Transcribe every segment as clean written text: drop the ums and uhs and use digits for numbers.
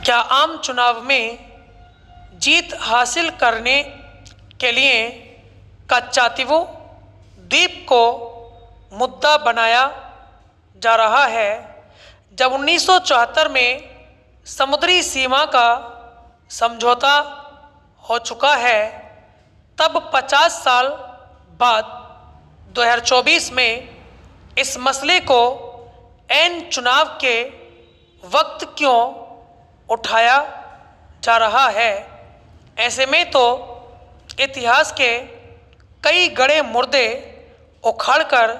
क्या आम चुनाव में जीत हासिल करने के लिए कच्चातीवू द्वीप को मुद्दा बनाया जा रहा है? जब 1974 में समुद्री सीमा का समझौता हो चुका है, तब 50 साल बाद 2024 में इस मसले को ऐन चुनाव के वक्त क्यों उठाया जा रहा है? ऐसे में तो इतिहास के कई गड़े मुर्दे उखाड़कर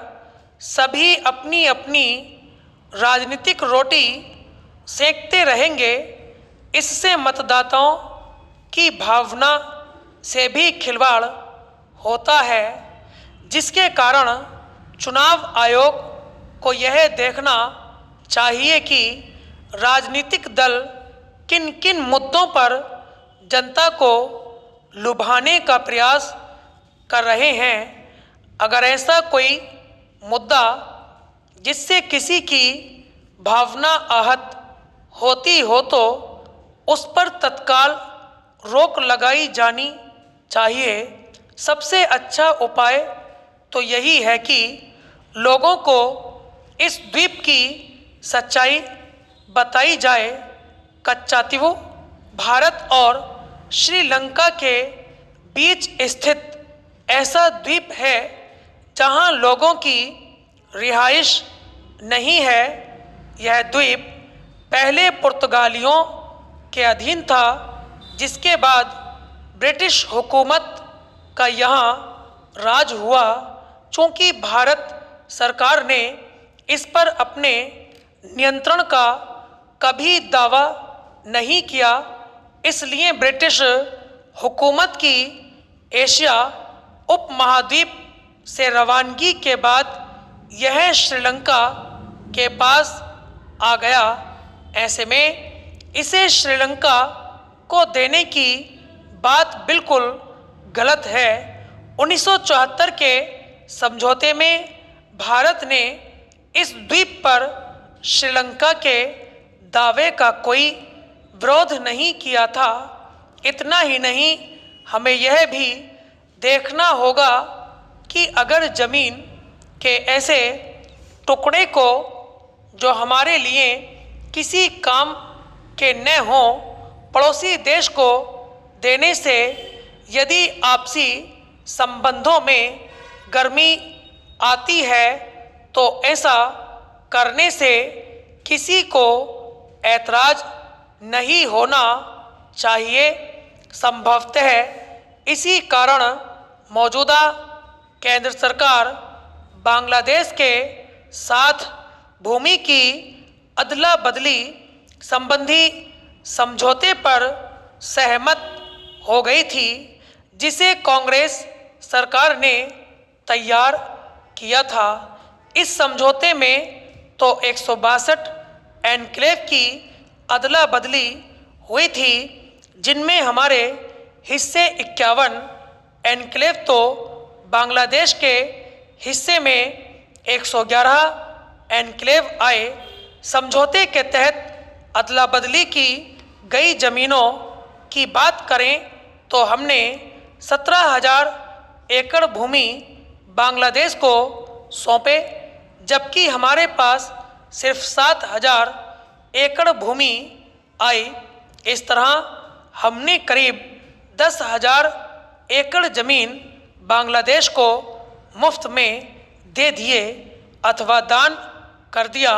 सभी अपनी अपनी राजनीतिक रोटी सेकते रहेंगे। इससे मतदाताओं की भावना से भी खिलवाड़ होता है, जिसके कारण चुनाव आयोग को यह देखना चाहिए कि राजनीतिक दल किन किन मुद्दों पर जनता को लुभाने का प्रयास कर रहे हैं। अगर ऐसा कोई मुद्दा जिससे किसी की भावना आहत होती हो तो उस पर तत्काल रोक लगाई जानी चाहिए। सबसे अच्छा उपाय तो यही है कि लोगों को इस द्वीप की सच्चाई बताई जाए। कच्चातीवू भारत और श्रीलंका के बीच स्थित ऐसा द्वीप है जहां लोगों की रिहाइश नहीं है। यह द्वीप पहले पुर्तगालियों के अधीन था, जिसके बाद ब्रिटिश हुकूमत का यहाँ राज हुआ। चूँकि भारत सरकार ने इस पर अपने नियंत्रण का कभी दावा नहीं किया, इसलिए ब्रिटिश हुकूमत की एशिया उपमहाद्वीप से रवानगी के बाद यह श्रीलंका के पास आ गया। ऐसे में इसे श्रीलंका को देने की बात बिल्कुल गलत है। 1974 के समझौते में भारत ने इस द्वीप पर श्रीलंका के दावे का कोई विरोध नहीं किया था। इतना ही नहीं, हमें यह भी देखना होगा कि अगर ज़मीन के ऐसे टुकड़े को जो हमारे लिए किसी काम के न हों पड़ोसी देश को देने से यदि आपसी संबंधों में गर्मी आती है तो ऐसा करने से किसी को ऐतराज़ नहीं होना चाहिए। संभवतः इसी कारण मौजूदा केंद्र सरकार बांग्लादेश के साथ भूमि की अदला बदली संबंधी समझौते पर सहमत हो गई थी, जिसे कांग्रेस सरकार ने तैयार किया था। इस समझौते में तो 162 एनक्लेव की अदला बदली हुई थी, जिनमें हमारे हिस्से 51 एनक्लेव तो बांग्लादेश के हिस्से में 111 एनक्लेव आए। समझौते के तहत अदला बदली की गई ज़मीनों की बात करें तो हमने 17,000 एकड़ भूमि बांग्लादेश को सौंपे, जबकि हमारे पास सिर्फ 7,000 एकड़ भूमि आई। इस तरह हमने करीब 10,000 एकड़ ज़मीन बांग्लादेश को मुफ्त में दे दिए अथवा दान कर दिया।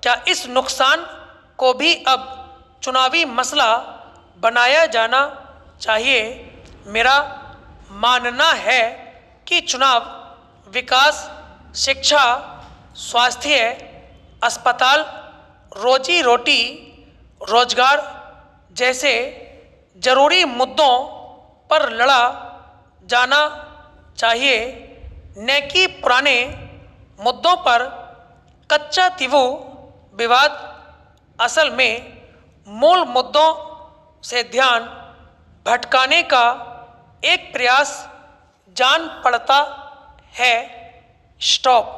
क्या इस नुकसान को भी अब चुनावी मसला बनाया जाना चाहिए? मेरा मानना है कि चुनाव विकास, शिक्षा, स्वास्थ्य, अस्पताल, रोजी रोटी, रोजगार जैसे जरूरी मुद्दों पर लड़ा जाना चाहिए, न कि पुराने मुद्दों पर। कच्चातीवू विवाद असल में मूल मुद्दों से ध्यान भटकाने का एक प्रयास जान पड़ता है। स्टॉप।